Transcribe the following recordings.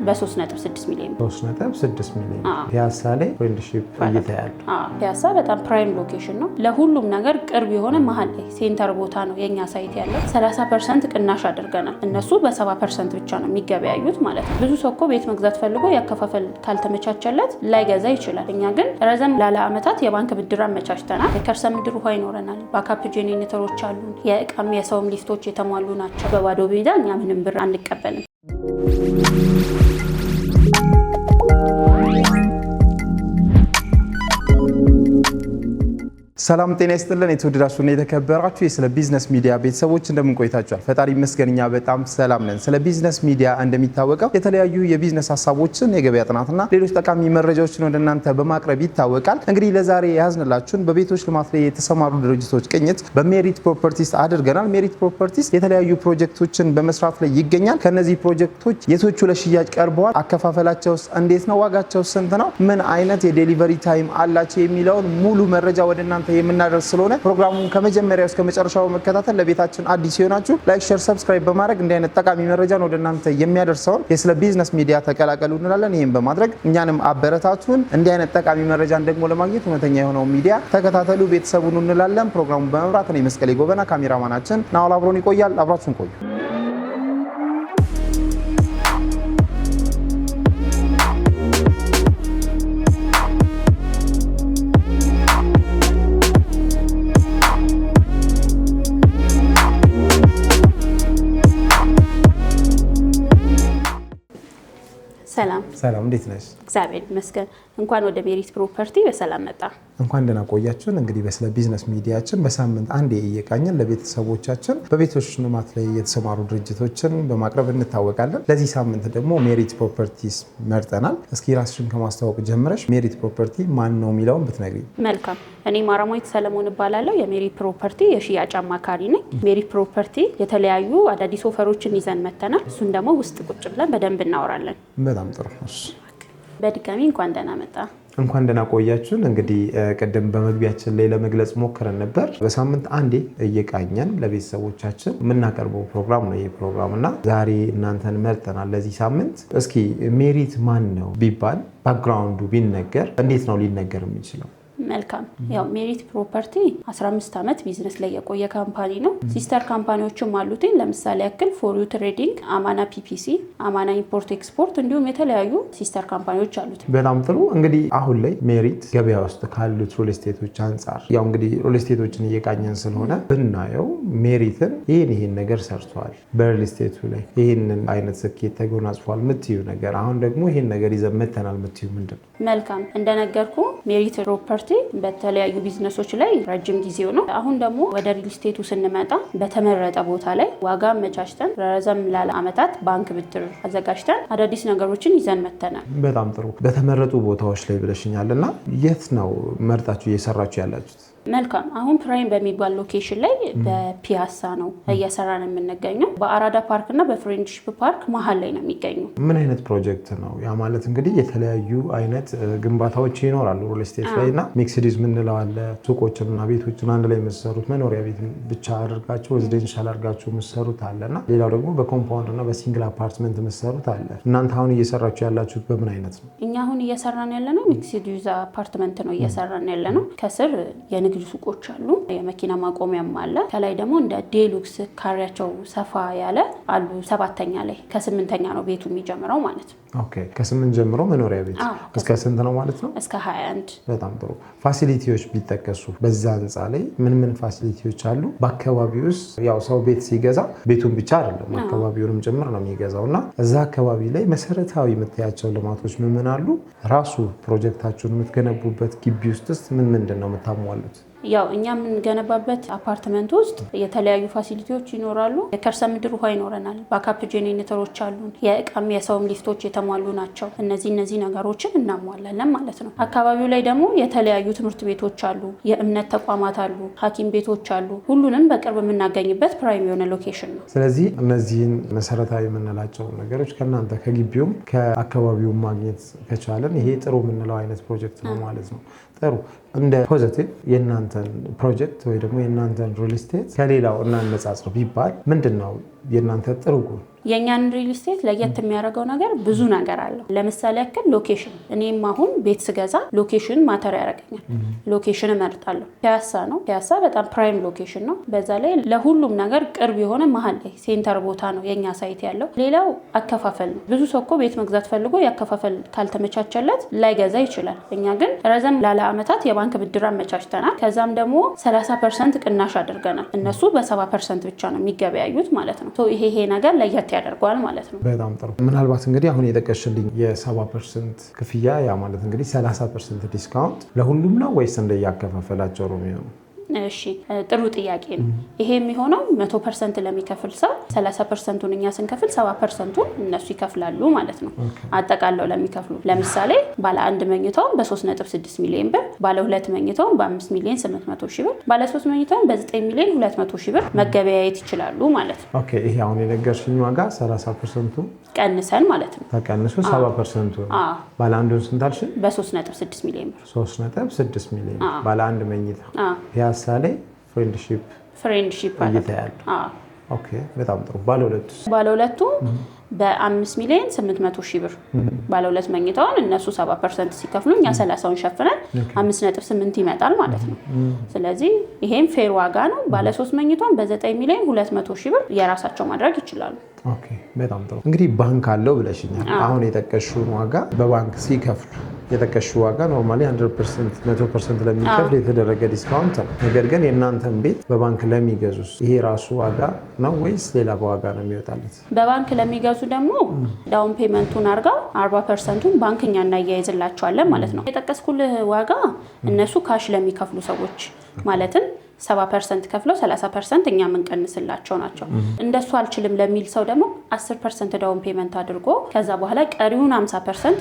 በ3.6 ሚሊዮን 3.6 ሚሊዮን ፒያሳ ላይ ፍሬንድሺፕ እየታያለ ፒያሳ በጣም ፕራይም ሎኬሽን ነው። ለሁሉም ነገር ቅርብ የሆነ መሀል ላይ ሴንተር ቦታ ነው የኛ ሳይት ያለው። 30% ቅናሽ አድርገናል። እነሱ በ70% ብቻ ነው የሚገበያዩት ማለት ነው። ብዙ ሰው እኮ ቤት መግዛት ፈልጎ ያከፋፈል ካልተመቻቸለት ላይገዛ ይችላል። እኛ ግን ረዘም ላለ ዓመታት የባንክ ብድር አመቻችተናል። የከርሰ ምድር ውሃ ይኖረናል። ባካፕ ጄኔሬተሮች አሉ። የእቃም የሰውም ሊፍቶች የተሟሉ ናቸው። በባዶ ሜዳ እኛ ምንም ብር አንቀበልም። ሰላም ጤና ይስጥልን። የተወደዳችሁና የተከበራችሁ ስለ ቢዝነስ ሚዲያ ቤተሰቦች እንደምን ቆይታችኋል? ፈጣሪ ይመስገን እኛ በጣም ሰላም ነን። ስለ ቢዝነስ ሚዲያ እንደሚታወቀው የተለያዩ የቢዝነስ ሀሳቦችን፣ የገበያ ጥናትና ሌሎች ጠቃሚ መረጃዎችን ወደ እናንተ በማቅረብ ይታወቃል። እንግዲህ ለዛሬ ያዝንላችሁን በቤቶች ልማት ላይ የተሰማሩ ድርጅቶች ቅኝት በሜሪት ፕሮፐርቲስ አድርገናል። ሜሪት ፕሮፐርቲስ የተለያዩ ፕሮጀክቶችን በመስራት ላይ ይገኛል። ከነዚህ ፕሮጀክቶች የቶቹ ለሽያጭ ቀርበዋል? አከፋፈላቸውስ እንዴት ነው? ዋጋቸው ስንት ነው? ምን አይነት የዴሊቨሪ ታይም አላቸው? የሚለውን ሙሉ መረጃ ወደ እናንተ የምናደርስ ስለሆነ ፕሮግራሙን ከመጀመሪያው እስከ መጨረሻው መከታተል፣ ለቤታችን አዲስ ይሆናችሁ ላይክ፣ ሼር፣ ሰብስክራይብ በማድረግ እንዲህ አይነት ጠቃሚ መረጃን ወደ እናንተ የሚያደርሰውን የስለ ቢዝነስ ሚዲያ ተቀላቀሉ እንላለን። ይሄን በማድረግ እኛንም አበረታቱን። እንዲህ አይነት ጠቃሚ መረጃን ደግሞ ለማግኘት እውነተኛ የሆነው ሚዲያ ተከታተሉ፣ ቤተሰቡን እንላለን። ፕሮግራሙን በመምራት እኔ መስቀሌ ጎበና፣ ካሜራማናችን ናውል አብሮን ይቆያል። አብራችሁን ቆዩ። ሰላም እንዴት ነሽ? እግዚአብሔር ይመስገን። እንኳን ወደ ሜሪት ፕሮፐርቲ በሰላም መጣ። እንኳን ደህና ቆያችሁን። እንግዲህ በስለ ቢዝነስ ሚዲያችን በሳምንት አንዴ እየቃኘን ለቤተሰቦቻችን በቤቶች ልማት ላይ የተሰማሩ ድርጅቶችን በማቅረብ እንታወቃለን። ለዚህ ሳምንት ደግሞ ሜሪት ፕሮፐርቲስ መርጠናል። እስኪ ራስሽን ከማስተዋወቅ ጀምረሽ ሜሪት ፕሮፐርቲ ማን ነው የሚለውን ብትነግሪኝ። መልካም። እኔ ማራማዊት ሰለሞን እባላለሁ። የሜሪት ፕሮፐርቲ የሽያጭ አማካሪ ነኝ። ሜሪት ፕሮፐርቲ የተለያዩ አዳዲስ ኦፈሮችን ይዘን መተናል። እሱን ደግሞ ውስጥ ቁጭ ብለን በደንብ እናወራለን። በጣም ጥሩ። በድጋሚ እንኳን ደህና መጣ። እንኳን ደህና ቆያችሁን። እንግዲህ ቅድም በመግቢያችን ላይ ለመግለጽ ሞክረን ነበር። በሳምንት አንዴ እየቃኘን ለቤተሰቦቻችን የምናቀርበው ፕሮግራም ነው ይህ ፕሮግራም እና ዛሬ እናንተን መርጠናል ለዚህ ሳምንት። እስኪ ሜሪት ማን ነው ቢባል ባክግራውንዱ ቢነገር እንዴት ነው ሊነገር የሚችለው? መልካም። ያው ሜሪት ፕሮፐርቲ 15 ዓመት ቢዝነስ ላይ የቆየ ካምፓኒ ነው። ሲስተር ካምፓኒዎችም አሉትኝ። ለምሳሌ ያክል ፎር ዩ ትሬዲንግ፣ አማና ፒፒሲ፣ አማና ኢምፖርት ኤክስፖርት እንዲሁም የተለያዩ ሲስተር ካምፓኒዎች አሉት። በጣም ጥሩ። እንግዲህ አሁን ላይ ሜሪት ገበያ ውስጥ ካሉት ሪል ስቴቶች አንጻር ያው እንግዲህ ሪል ስቴቶችን እየቃኘን ስለሆነ ብናየው ሜሪትን ይህን ነገር ሰርቷል፣ በሪል ስቴቱ ላይ ይህንን አይነት ስኬት ተጎናጽፏል የምትዩ ነገር፣ አሁን ደግሞ ይህን ነገር ይዘን መተናል የምትዩ ምንድን ነው? መልካም። እንደነገርኩ ሜሪት ፕሮፐርቲ በተለያዩ ቢዝነሶች ላይ ረጅም ጊዜው ነው። አሁን ደግሞ ወደ ሪል ስቴቱ ስንመጣ በተመረጠ ቦታ ላይ ዋጋ አመቻችተን ረዘም ላለ ዓመታት ባንክ ብድር አዘጋጅተን አዳዲስ ነገሮችን ይዘን መተናል። በጣም ጥሩ። በተመረጡ ቦታዎች ላይ ብለሽኛል እና የት ነው መርጣችሁ እየሰራችሁ ያላችሁት? መልካም። አሁን ፕራይም በሚባል ሎኬሽን ላይ በፒያሳ ነው እየሰራን የምንገኘው። በአራዳ ፓርክ እና በፍሬንድሺፕ ፓርክ መሀል ላይ ነው የሚገኘው። ምን አይነት ፕሮጀክት ነው? ያ ማለት እንግዲህ የተለያዩ አይነት ግንባታዎች ይኖራሉ ሪል ስቴት ላይ እና ሚክስዲዝ ምንለው አለ። ሱቆችንና ቤቶችን አንድ ላይ የምትሰሩት፣ መኖሪያ ቤት ብቻ አድርጋችሁ ሬዚደንሻል አድርጋችሁ የምትሰሩት አለ እና ሌላው ደግሞ በኮምፓውንድ እና በሲንግል አፓርትመንት የምትሰሩት አለ። እናንተ አሁን እየሰራችሁ ያላችሁት በምን አይነት ነው? እኛ አሁን እየሰራን ያለ ነው ሚክስዲዝ አፓርትመንት ነው እየሰራን ያለ ነው። ከስር የንግድ ሱቆች አሉ፣ የመኪና ማቆሚያም አለ። ከላይ ደግሞ እንደ ዴሉክስ ካሬያቸው ሰፋ ያለ አሉ። 7ኛ ላይ ከ8ኛ ነው ቤቱ የሚጀምረው ማለት ነው። ኦኬ። ከ8 ጀምሮ መኖሪያ ቤት እስከ ስንት ነው ማለት ነው? እስከ 21። በጣም ጥሩ። ፋሲሊቲዎች ቢጠቀሱ በዛ ህንፃ ላይ ምን ፋሲሊቲዎች አሉ? በአካባቢው ውስጥ ያው ሰው ቤት ሲገዛ ቤቱን ብቻ አይደለም አካባቢውንም ጭምር ነው የሚገዛው እና እዛ አካባቢ ላይ መሰረታዊ የምታያቸው ልማቶች ምን አሉ? ራሱ ፕሮጀክታችሁን የምትገነቡበት ግቢ ውስጥ ምንድን ነው የምታሟሉት? ያው እኛ የምንገነባበት አፓርትመንት ውስጥ የተለያዩ ፋሲሊቲዎች ይኖራሉ። የከርሰ ምድር ውሃ ይኖረናል። ባካፕ ጄኔሬተሮች አሉ። የእቃም የሰውም ሊፍቶች የተሟሉ ናቸው። እነዚህ ነገሮችን እናሟላለን ማለት ነው። አካባቢው ላይ ደግሞ የተለያዩ ትምህርት ቤቶች አሉ፣ የእምነት ተቋማት አሉ፣ ሐኪም ቤቶች አሉ። ሁሉንም በቅርብ የምናገኝበት ፕራይም የሆነ ሎኬሽን ነው። ስለዚህ እነዚህን መሰረታዊ የምንላቸው ነገሮች ከእናንተ ከግቢውም ከአካባቢውም ማግኘት ከቻለን ይሄ ጥሩ የምንለው አይነት ፕሮጀክት ነው ማለት ነው። ጥሩ። እንደ ፖዚቲቭ የእናንተን ፕሮጀክት ወይ ደግሞ የእናንተን ሪል ስቴት ከሌላው እናነጻጽር ቢባል ምንድን ነው የእናንተ ጥሩ ጎን? የኛን ሪል ስቴት ለየት የሚያደርገው ነገር ብዙ ነገር አለው። ለምሳሌ ያክል ሎኬሽን፣ እኔም አሁን ቤት ስገዛ ሎኬሽን ማተር ያደርገኛል። ሎኬሽን እመርጣለሁ። ፒያሳ ነው። ፒያሳ በጣም ፕራይም ሎኬሽን ነው። በዛ ላይ ለሁሉም ነገር ቅርብ የሆነ መሀል ላይ ሴንተር ቦታ ነው የኛ ሳይት ያለው። ሌላው አከፋፈል ነው። ብዙ ሰው እኮ ቤት መግዛት ፈልጎ ያከፋፈል ካልተመቻቸለት ላይገዛ ይችላል። እኛ ግን ረዘም ላለ ዓመታት የባንክ ብድር አመቻችተናል። ከዛም ደግሞ 30% ቅናሽ አድርገናል። እነሱ በ70% ብቻ ነው የሚገበያዩት ማለት ነው። ይሄ ነገር ለየት ያደርገዋል ማለት ነው። በጣም ጥሩ። ምናልባት እንግዲህ አሁን የጠቀሽልኝ የ70% ክፍያ ያ ማለት እንግዲህ 30% ዲስካውንት ለሁሉም ነው ወይስ እንደያከፋፈላቸው ነው የሚሆነው? እሺ ጥሩ ጥያቄ ነው። ይሄ የሚሆነው 100% ለሚከፍል ሰው 30%ቱን እኛ ስንከፍል 70%ቱን እነሱ ይከፍላሉ ማለት ነው። አጠቃለው ለሚከፍሉ ለምሳሌ ባለ 1 መኝታውን በ3.6 ሚሊዮን ብር፣ ባለ 2 መኝታውን በ5 ሚሊዮን 800 ሺህ ብር፣ ባለ 3 መኝታውን በ9 ሚሊዮን 200 ሺህ ብር መገበያየት ይችላሉ ማለት ነው። ኦኬ ይሄ አሁን የነገርሽኝ ዋጋ 30%ቱ ቀንሰን ማለት ነው። ተቀንሶ 70%ቱ ባለ አንዱን ስንት አልሽኝ? በ3.6 ሚሊዮን ብር 3.6 ሚሊዮን ባለ 1 መኝታ ፒያሳ ላይ ፍሬንድሺፕ እየታያሉ። ኦኬ በጣም ጥሩ። ባለ ሁለቱ በ5 ሚሊዮን 800 ሺህ ብር ባለ 2 መኝታውን እነሱ 70% ሲከፍሉ እኛ 30ውን ሸፍነን 5.8 ይመጣል ማለት ነው። ስለዚህ ይሄም ፌር ዋጋ ነው። ባለ 3 መኝታውን በ9 ሚሊዮን 200 ሺህ ብር የራሳቸው ማድረግ ይችላሉ። ኦኬ በጣም ጥሩ። እንግዲህ ባንክ አለው ብለሽኛል። አሁን የጠቀሽውን ዋጋ በባንክ ሲከፍሉ የጠቀሽው ዋጋ ኖርማሊ 100% ለሚከፍል የተደረገ ዲስካውንት ነው። ነገር ግን የእናንተን ቤት በባንክ ለሚገዙስ ይሄ ራሱ ዋጋ ነው ወይስ ሌላ በዋጋ ነው የሚወጣለት? በባንክ ለሚገዙ ደግሞ ዳውን ፔመንቱን አድርገው 40%ቱን ባንክ እኛ እናያይዝላቸዋለን ማለት ነው። የጠቀስኩልህ ዋጋ እነሱ ካሽ ለሚከፍሉ ሰዎች ማለትም 70% ከፍለው 30% እኛ የምንቀንስላቸው ናቸው። እንደሱ አልችልም ለሚል ሰው ደግሞ 10% ዳውን ፔመንት አድርጎ ከዛ በኋላ ቀሪውን 50%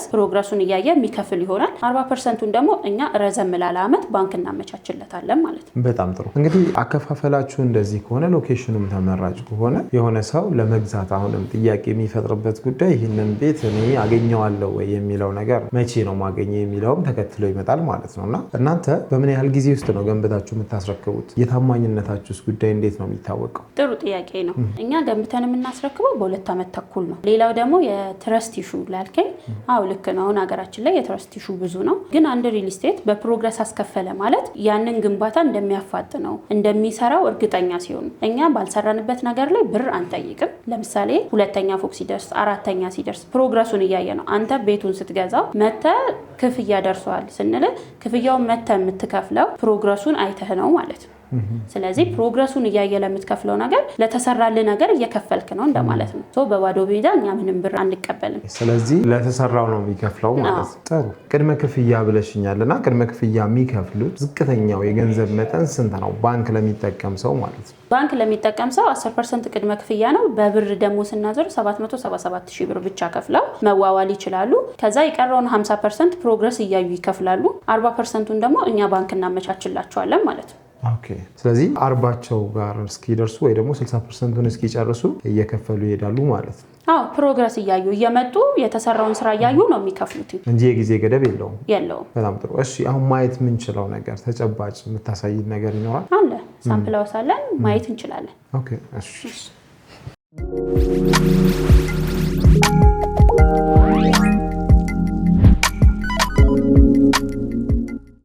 ፕሮግረሱን እያየ የሚከፍል ይሆናል። 40%ቱን ደግሞ እኛ ረዘም ላለ ዓመት ባንክ እናመቻችለታለን ማለት ነው። በጣም ጥሩ። እንግዲህ አከፋፈላችሁ እንደዚህ ከሆነ ሎኬሽኑም ተመራጭ ከሆነ የሆነ ሰው ለመግዛት አሁንም ጥያቄ የሚፈጥርበት ጉዳይ ይህንን ቤት እኔ አገኘዋለሁ ወይ የሚለው ነገር መቼ ነው ማገኘው የሚለውም ተከትሎ ይመጣል ማለት ነው። እና እናንተ በምን ያህል ጊዜ ውስጥ ነው ገንብታችሁ የምታስረክቡት? የታማኝነታችሁስ ጉዳይ እንዴት ነው የሚታወቀው? ጥሩ ጥያቄ ነው። እኛ ገንብተን የምናስረክበው በ2 ዓመት ተኩል ነው። ሌላው ደግሞ የትረስት ኢሹ ላልከኝ፣ አዎ ልክ ነው። አሁን ሀገራችን ላይ የትረስት ኢሹ ብዙ ነው። ግን አንድ ሪል ስቴት በፕሮግረስ አስከፈለ ማለት ያንን ግንባታ እንደሚያፋጥነው እንደሚሰራው እርግጠኛ ሲሆኑ፣ እኛ ባልሰራንበት ነገር ላይ ብር አንጠይቅም። ለምሳሌ 2ኛ ፎቅ ሲደርስ 4ኛ ሲደርስ ፕሮግረሱን እያየ ነው። አንተ ቤቱን ስትገዛው መተ ክፍያ ደርሷል ስንል ክፍያውን መተ የምትከፍለው ፕሮግረሱን አይተህ ነው ማለት ነው። ስለዚህ ፕሮግረሱን እያየ ለምትከፍለው ነገር ለተሰራልህ ነገር እየከፈልክ ነው እንደማለት ነው። በባዶ ሜዳ እኛ ምንም ብር አንቀበልም። ስለዚህ ለተሰራው ነው የሚከፍለው ማለት ነው። ጥሩ። ቅድመ ክፍያ ብለሽኛልና ቅድመ ክፍያ የሚከፍሉት ዝቅተኛው የገንዘብ መጠን ስንት ነው? ባንክ ለሚጠቀም ሰው ማለት ነው። ባንክ ለሚጠቀም ሰው 10% ቅድመ ክፍያ ነው። በብር ደግሞ ስናዞር 777 ሺህ ብር ብቻ ከፍለው መዋዋል ይችላሉ። ከዛ የቀረውን 50% ፕሮግረስ እያዩ ይከፍላሉ። 40%ቱን ደግሞ እኛ ባንክ እናመቻችላቸዋለን ማለት ነው። ኦኬ። ስለዚህ 40ቸው ጋር እስኪደርሱ ወይ ደግሞ 60%ቱን እስኪጨርሱ እየከፈሉ ይሄዳሉ ማለት ነው። አዎ ፕሮግረስ እያዩ እየመጡ የተሰራውን ስራ እያዩ ነው የሚከፍሉት እንጂ የጊዜ ገደብ የለውም። በጣም ጥሩ። እሺ አሁን ማየት የምንችለው ነገር ተጨባጭ የምታሳይን ነገር ይኖራል? አለ። ሳምፕል አውሳለን ማየት እንችላለን። ኦኬ እሺ።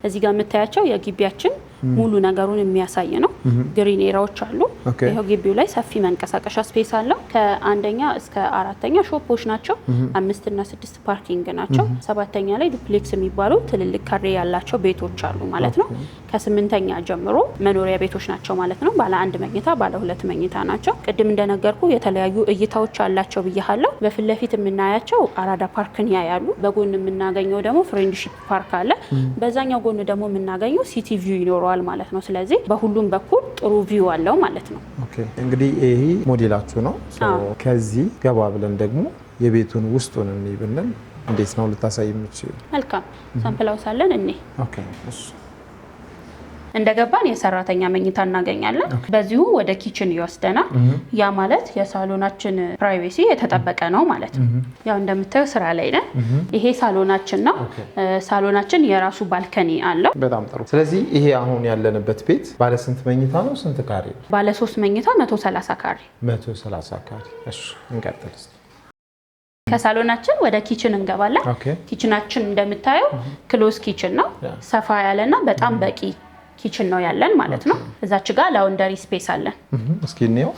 እዚህ ጋር የምታያቸው የግቢያችን ሙሉ ነገሩን የሚያሳይ ነው። ግሪን ኤራዎች አሉ። ይሄው ግቢው ላይ ሰፊ መንቀሳቀሻ ስፔስ አለው። ከ1ኛ እስከ 4ኛ ሾፖች ናቸው። 5 እና 6 ፓርኪንግ ናቸው። 7ኛ ላይ ዱፕሌክስ የሚባሉ ትልልቅ ካሬ ያላቸው ቤቶች አሉ ማለት ነው። ከ8ኛ ጀምሮ መኖሪያ ቤቶች ናቸው ማለት ነው። ባለ 1 መኝታ፣ ባለ 2 መኝታ ናቸው። ቅድም እንደነገርኩ የተለያዩ እይታዎች አላቸው ብያለሁ። በፊት ለፊት የምናያቸው አራዳ ፓርክን ያያሉ። በጎን የምናገኘው ደግሞ ፍሬንድሺፕ ፓርክ አለ። በዛኛው ጎን ደግሞ የምናገኘው ሲቲ ቪው ይኖረዋል ማለት ነው። ስለዚህ በሁሉም በኩል ጥሩ ቪው አለው ማለት ነው። ኦኬ እንግዲህ ይሄ ሞዴላችሁ ነው። ከዚህ ገባ ብለን ደግሞ የቤቱን ውስጡን እንይ ብንል እንዴት ነው ልታሳይ የምትችይው? መልካም ሳምፕል አውሳለን እኔ። ኦኬ እሺ። እንደገባን የሰራተኛ መኝታ እናገኛለን። በዚሁ ወደ ኪችን ይወስደናል። ያ ማለት የሳሎናችን ፕራይቬሲ የተጠበቀ ነው ማለት ነው። ያው እንደምታዩ ስራ ላይ ነን። ይሄ ሳሎናችን ነው። ሳሎናችን የራሱ ባልከኒ አለው። በጣም ጥሩ። ስለዚህ ይሄ አሁን ያለንበት ቤት ባለ ስንት መኝታ ነው? ስንት ካሬ? ባለ 3 መኝታ 130 ካሬ። 130 ካሬ። እሺ እንቀጥል። ከሳሎናችን ወደ ኪችን እንገባለን። ኪችናችን እንደምታየው ክሎዝ ኪችን ነው። ሰፋ ያለና በጣም በቂ ኪችን ነው ያለን ማለት ነው። እዛች ጋር ላውንደሪ ስፔስ አለን። እስኪ እንየው።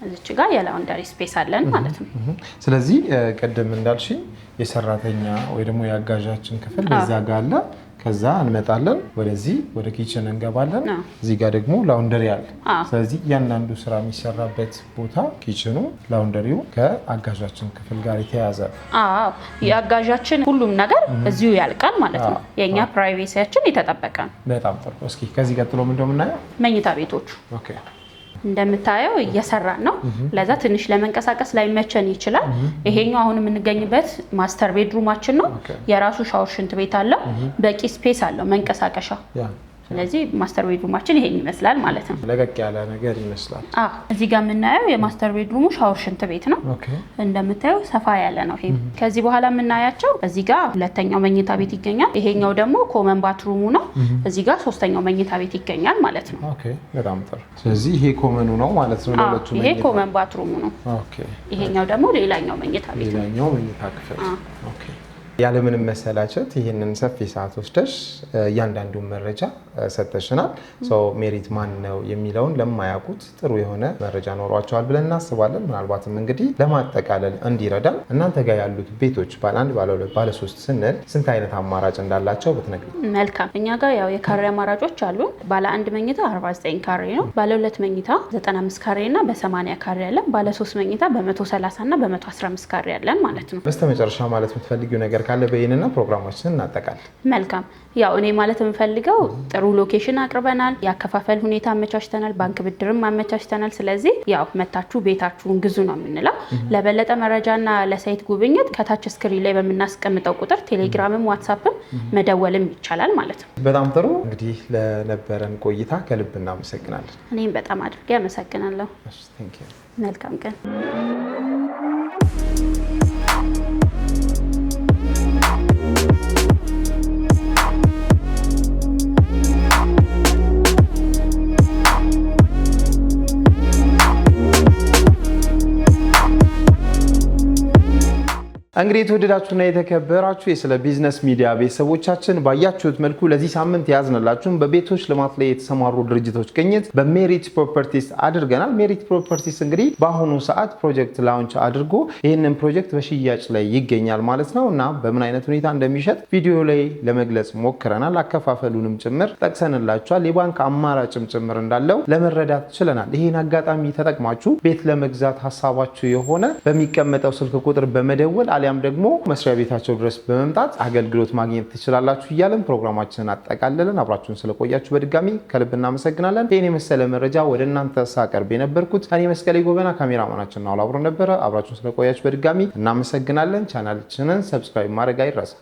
እዚች ጋር የላውንደሪ ስፔስ አለን ማለት ነው። ስለዚህ ቀደም እንዳልሽኝ የሰራተኛ ወይ ደግሞ የአጋዣችን ክፍል በዛ ጋር አለ። ከዛ እንመጣለን ወደዚህ ወደ ኪችን እንገባለን። እዚህ ጋር ደግሞ ላውንደሪ አለ። ስለዚህ እያንዳንዱ ስራ የሚሰራበት ቦታ ኪችኑ፣ ላውንደሪው ከአጋዣችን ክፍል ጋር የተያያዘ። አዎ የአጋዣችን ሁሉም ነገር እዚሁ ያልቃል ማለት ነው። የኛ ፕራይቬሲያችን የተጠበቀ ነው። በጣም ጥሩ። እስኪ ከዚህ ቀጥሎ ምንድን ነው የምናየው? መኝታ ቤቶቹ። ኦኬ እንደምታየው እየሰራን ነው። ለዛ ትንሽ ለመንቀሳቀስ ላይመቸን ይችላል። ይሄኛው አሁን የምንገኝበት ማስተር ቤድሩማችን ነው። የራሱ ሻወር፣ ሽንት ቤት አለው። በቂ ስፔስ አለው መንቀሳቀሻ። ስለዚህ ማስተር ቤድሩማችን ይሄን ይመስላል ማለት ነው። ለቀቅ ያለ ነገር ይመስላል። እዚህ ጋር የምናየው የማስተር ቤድሩሙ ሻወር፣ ሽንት ቤት ነው። እንደምታየው ሰፋ ያለ ነው። ይሄ ከዚህ በኋላ የምናያቸው እዚህ ጋር ሁለተኛው መኝታ ቤት ይገኛል። ይሄኛው ደግሞ ኮመን ባትሩሙ ነው። እዚህ ጋር ሶስተኛው መኝታ ቤት ይገኛል ማለት ነው። ኦኬ በጣም ጥሩ። ስለዚህ ይሄ ኮመኑ ነው ማለት ነው ለሁለቱ መኝታ። ይሄ ኮመን ባትሩሙ ነው። ኦኬ ይሄኛው ደግሞ ሌላኛው መኝታ ቤት ነው። ሌላኛው መኝታ ክፍል። ኦኬ ያለምንም መሰላቸት ይህንን ሰፊ ሰዓት ወስደሽ እያንዳንዱን መረጃ ሰጥተሽናል። ሜሪት ማን ነው የሚለውን ለማያውቁት ጥሩ የሆነ መረጃ ኖሯቸዋል ብለን እናስባለን። ምናልባትም እንግዲህ ለማጠቃለል እንዲረዳን እናንተ ጋር ያሉት ቤቶች ባለ 1፣ ባለ 2፣ ባለ 3 ስንል ስንት አይነት አማራጭ እንዳላቸው ብትነግሪ። መልካም። እኛ ጋር ያው የካሬ አማራጮች አሉ። ባለ 1 መኝታ 49 ካሬ ነው። ባለ 2 መኝታ 95 ካሬ እና በ80 ካሬ ያለን። ባለ 3 መኝታ በ130 እና በ115 ካሬ ያለን ማለት ነው። በስተመጨረሻ ማለት የምትፈልጊው ነገር ካለ በይንና ፕሮግራማችንን እናጠቃል። መልካም። ያው እኔ ማለት የምፈልገው ጥሩ ሎኬሽን አቅርበናል፣ ያከፋፈል ሁኔታ አመቻችተናል፣ ባንክ ብድርም አመቻችተናል። ስለዚህ ያው መታችሁ ቤታችሁን ግዙ ነው የምንለው። ለበለጠ መረጃና ለሳይት ጉብኝት ከታች ስክሪን ላይ በምናስቀምጠው ቁጥር ቴሌግራምም ዋትሳፕም መደወልም ይቻላል ማለት ነው። በጣም ጥሩ። እንግዲህ ለነበረን ቆይታ ከልብ እናመሰግናለን። እኔም በጣም አድርጌ አመሰግናለሁ። መልካም ቀን። እንግዲህ የተወደዳችሁና የተከበራችሁ የስለ ቢዝነስ ሚዲያ ቤተሰቦቻችን ባያችሁት መልኩ ለዚህ ሳምንት ያዝንላችሁን በቤቶች ልማት ላይ የተሰማሩ ድርጅቶች ቅኝት በሜሪት ፕሮፐርቲስ አድርገናል። ሜሪት ፕሮፐርቲስ እንግዲህ በአሁኑ ሰዓት ፕሮጀክት ላውንች አድርጎ ይህንን ፕሮጀክት በሽያጭ ላይ ይገኛል ማለት ነው እና በምን አይነት ሁኔታ እንደሚሸጥ ቪዲዮ ላይ ለመግለጽ ሞክረናል። አከፋፈሉንም ጭምር ጠቅሰንላችኋል። የባንክ አማራጭም ጭምር እንዳለው ለመረዳት ችለናል። ይህን አጋጣሚ ተጠቅማችሁ ቤት ለመግዛት ሀሳባችሁ የሆነ በሚቀመጠው ስልክ ቁጥር በመደወል አሊያም ደግሞ መስሪያ ቤታቸው ድረስ በመምጣት አገልግሎት ማግኘት ትችላላችሁ እያለን ፕሮግራማችንን አጠቃለልን። አብራችሁን ስለቆያችሁ በድጋሚ ከልብ እናመሰግናለን። ይህን የመሰለ መረጃ ወደ እናንተ ሳቀርብ የነበርኩት እኔ መስቀሌ ጎበና፣ ካሜራማናችን ነው አብሮ ነበረ። አብራችሁን ስለቆያችሁ በድጋሚ እናመሰግናለን። ቻናላችንን ሰብስክራይብ ማድረግ አይረሳ።